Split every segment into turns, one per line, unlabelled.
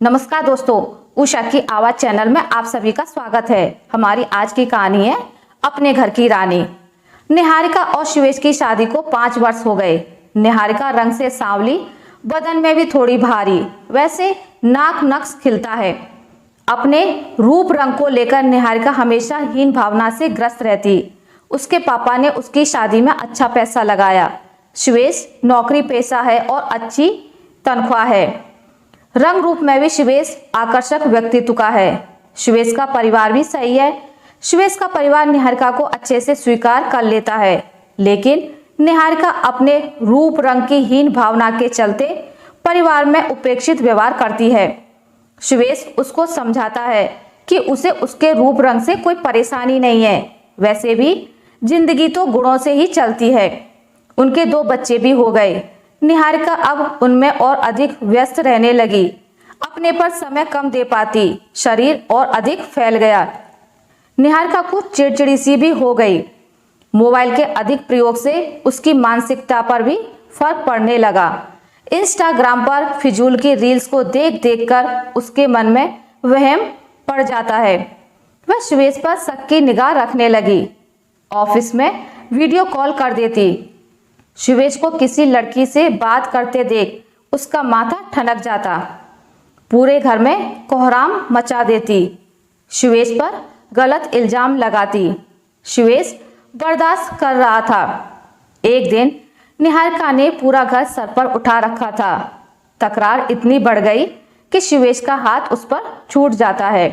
नमस्कार दोस्तों, उषा की आवाज चैनल में आप सभी का स्वागत है। हमारी आज की कहानी है अपने घर की रानी। निहारिका और शिवेश की शादी को 5 वर्ष हो गए। निहारिका रंग से सांवली, बदन में भी थोड़ी भारी, वैसे नाक नक्श खिलता है। अपने रूप रंग को लेकर निहारिका हमेशा हीन भावना से ग्रस्त रहती। उसके पापा ने उसकी शादी में अच्छा पैसा लगाया। शिवेश नौकरी पेशा है और अच्छी तनख्वाह है। रंग रूप में भी शिवेश आकर्षक व्यक्तित्व का है। शिवेश का परिवार भी सही है। शिवेश का परिवार निहारिका को अच्छे से स्वीकार कर लेता है, लेकिन निहारिका अपने रूप रंग की हीन भावना के चलते परिवार में उपेक्षित व्यवहार करती है। शिवेश उसको समझाता है कि उसे उसके रूप रंग से कोई परेशानी नहीं है, वैसे भी जिंदगी तो गुणों से ही चलती है। उनके 2 बच्चे भी हो गए। निहारिका अब उनमें और अधिक व्यस्त रहने लगी। अपने पर समय कम दे पाती, शरीर और अधिक फैल गया। निहारिका कुछ चिड़चिड़ी सी भी हो गई। मोबाइल के अधिक प्रयोग से उसकी मानसिकता पर भी फर्क पड़ने लगा। इंस्टाग्राम पर फिजूल की रील्स को देख देख कर उसके मन में वहम पड़ जाता है। वह शिवेश पर शक की निगाह रखने लगी। ऑफिस में वीडियो कॉल कर देती। शिवेश को किसी लड़की से बात करते देख उसका माथा ठनक जाता। पूरे घर में कोहराम मचा देती। शिवेश पर गलत इल्जाम लगाती। शिवेश बर्दाश्त कर रहा था। एक दिन निहारिका ने पूरा घर सर पर उठा रखा था। तकरार इतनी बढ़ गई कि शिवेश का हाथ उस पर छूट जाता है।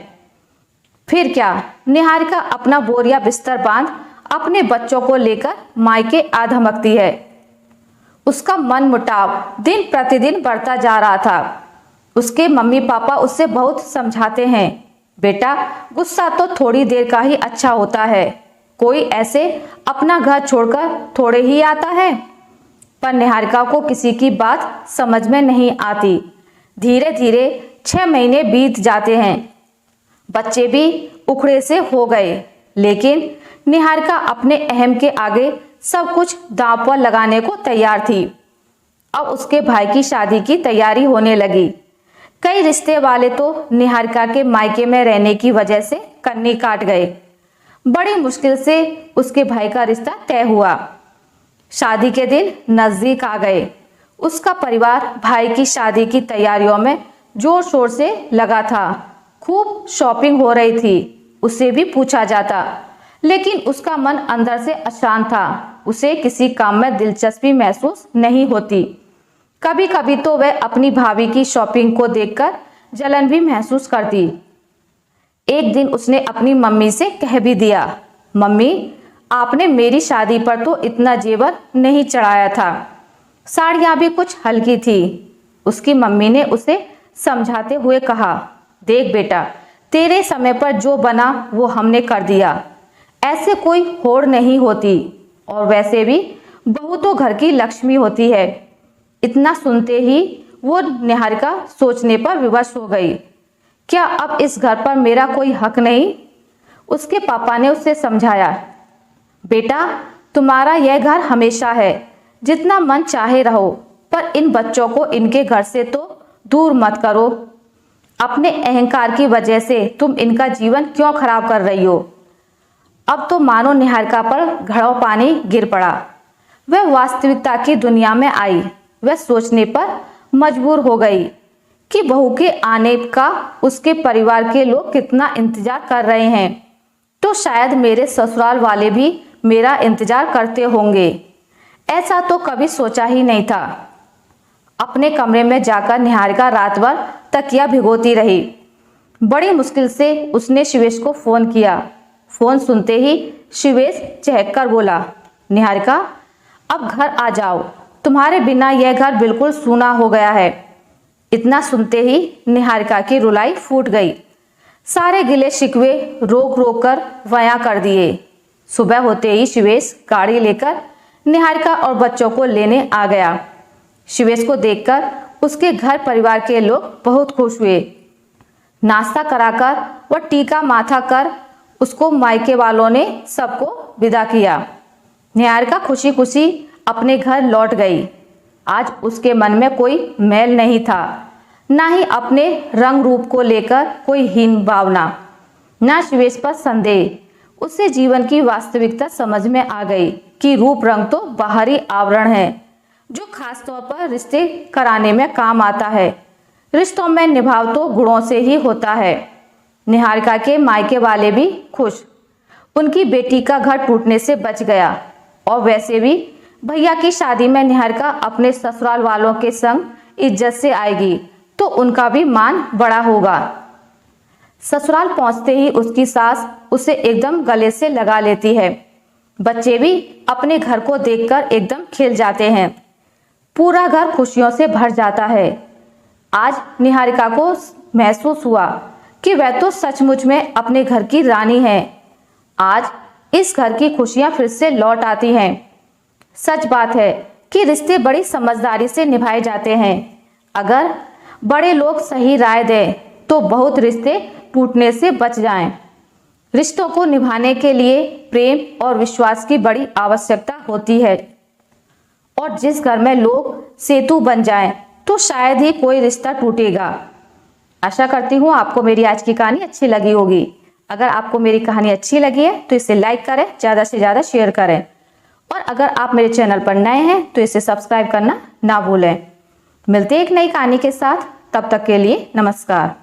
फिर क्या, निहारिका अपना बोरिया बिस्तर बांध अपने बच्चों को लेकर मायके आ धमकती है। उसका मन मुटाव दिन प्रतिदिन बढ़ता जा रहा था। उसके मम्मी पापा उससे बहुत समझाते हैं, बेटा गुस्सा तो थोड़ी देर का ही अच्छा होता है, कोई ऐसे अपना घर छोड़कर थोड़े ही आता है। पर निहारिका को किसी की बात समझ में नहीं आती। धीरे धीरे 6 महीने बीत जाते हैं। बच्चे भी उखड़े से हो गए, लेकिन निहारिका अपने अहम के आगे सब कुछ दांव पर लगाने को तैयार थी। अब उसके भाई की शादी की तैयारी होने लगी। कई रिश्ते वाले तो निहारिका के मायके में रहने की वजह से कन्नी काट गए। बड़ी मुश्किल से उसके भाई का रिश्ता तय हुआ। शादी के दिन नजदीक आ गए। उसका परिवार भाई की शादी की तैयारियों में जोर शोर से लगा था। खूब शॉपिंग हो रही थी। उसे भी पूछा जाता, लेकिन उसका मन अंदर से अशांत था। उसे किसी काम में दिलचस्पी महसूस नहीं होती। कभी कभी तो वह अपनी भाभी की शॉपिंग को देखकर जलन भी महसूस करती। एक दिन उसने अपनी मम्मी से कह भी दिया, मम्मी आपने मेरी शादी पर तो इतना जेवर नहीं चढ़ाया था, साड़ियाँ भी कुछ हल्की थी। उसकी मम्मी ने उसे समझाते हुए कहा, देख बेटा, तेरे समय पर जो बना वो हमने कर दिया, ऐसे कोई होड़ नहीं होती, और वैसे भी बहू तो घर की लक्ष्मी होती है। इतना सुनते ही वो निहारिका सोचने पर विवश हो गई, क्या अब इस घर पर मेरा कोई हक नहीं? उसके पापा ने उसे समझाया, बेटा तुम्हारा यह घर हमेशा है, जितना मन चाहे रहो, पर इन बच्चों को इनके घर से तो दूर मत करो। अपने अहंकार की वजह से तुम इनका जीवन क्यों खराब कर रही हो? अब तो मानो निहारिका पर घड़ों पानी गिर पड़ा। वह वास्तविकता की दुनिया में आई। वह सोचने पर मजबूर हो गई कि बहू के आने का उसके परिवार के लोग कितना इंतजार कर रहे हैं, तो शायद मेरे ससुराल वाले भी मेरा इंतजार करते होंगे। ऐसा तो कभी सोचा ही नहीं था। अपने कमरे में जाकर निहारिका रात भर तकिया भिगोती रही। बड़ी मुश्किल से उसने शिवेश को फोन किया। फोन सुनते ही शिवेश चहक कर बोला, निहारिका अब घर आ जाओ, तुम्हारे बिना यह घर बिल्कुल सूना हो गया है। इतना सुनते ही निहारिका की रुलाई फूट गई। सारे गिले शिकवे रोक रोक कर बयां कर दिए। सुबह होते ही शिवेश गाड़ी लेकर निहारिका और बच्चों को लेने आ गया। शिवेश को देखकर उसके घर परिवार के लोग बहुत खुश हुए। नाश्ता कराकर व टीका माथा कर उसको मायके वालों ने सबको विदा किया। निहारिका खुशी खुशी अपने घर लौट गई। आज उसके मन में कोई मैल नहीं था, ना ही अपने रंग रूप को लेकर कोई हीन भावना, ना शिवेश पर संदेह। उससे जीवन की वास्तविकता समझ में आ गई कि रूप रंग तो बाहरी आवरण है जो खास तौर पर रिश्ते कराने में काम आता है। रिश्तों में निभाव तो गुणों से ही होता है। निहारिका के मायके वाले भी खुश, उनकी बेटी का घर टूटने से बच गया। और वैसे भी भैया की शादी में निहारिका अपने ससुराल वालों के संग इज्जत से आएगी तो उनका भी मान बड़ा होगा। ससुराल पहुंचते ही उसकी सास उसे एकदम गले से लगा लेती है। बच्चे भी अपने घर को देखकर एकदम खिल जाते हैं। पूरा घर खुशियों से भर जाता है। आज निहारिका को महसूस हुआ कि वह तो सचमुच में अपने घर की रानी है। आज इस घर की खुशियां फिर से लौट आती हैं। सच बात है कि रिश्ते बड़ी समझदारी से निभाए जाते हैं। अगर बड़े लोग सही राय दें तो बहुत रिश्ते टूटने से बच जाएं। रिश्तों को निभाने के लिए प्रेम और विश्वास की बड़ी आवश्यकता होती है। और जिस घर में लोग सेतु बन जाएं तो शायद ही कोई रिश्ता टूटेगा। आशा करती हूँ आपको मेरी आज की कहानी अच्छी लगी होगी। अगर आपको मेरी कहानी अच्छी लगी है तो इसे लाइक करें, ज़्यादा से ज़्यादा शेयर करें। और अगर आप मेरे चैनल पर नए हैं तो इसे सब्सक्राइब करना ना भूलें। मिलते हैं एक नई कहानी के साथ, तब तक के लिए नमस्कार।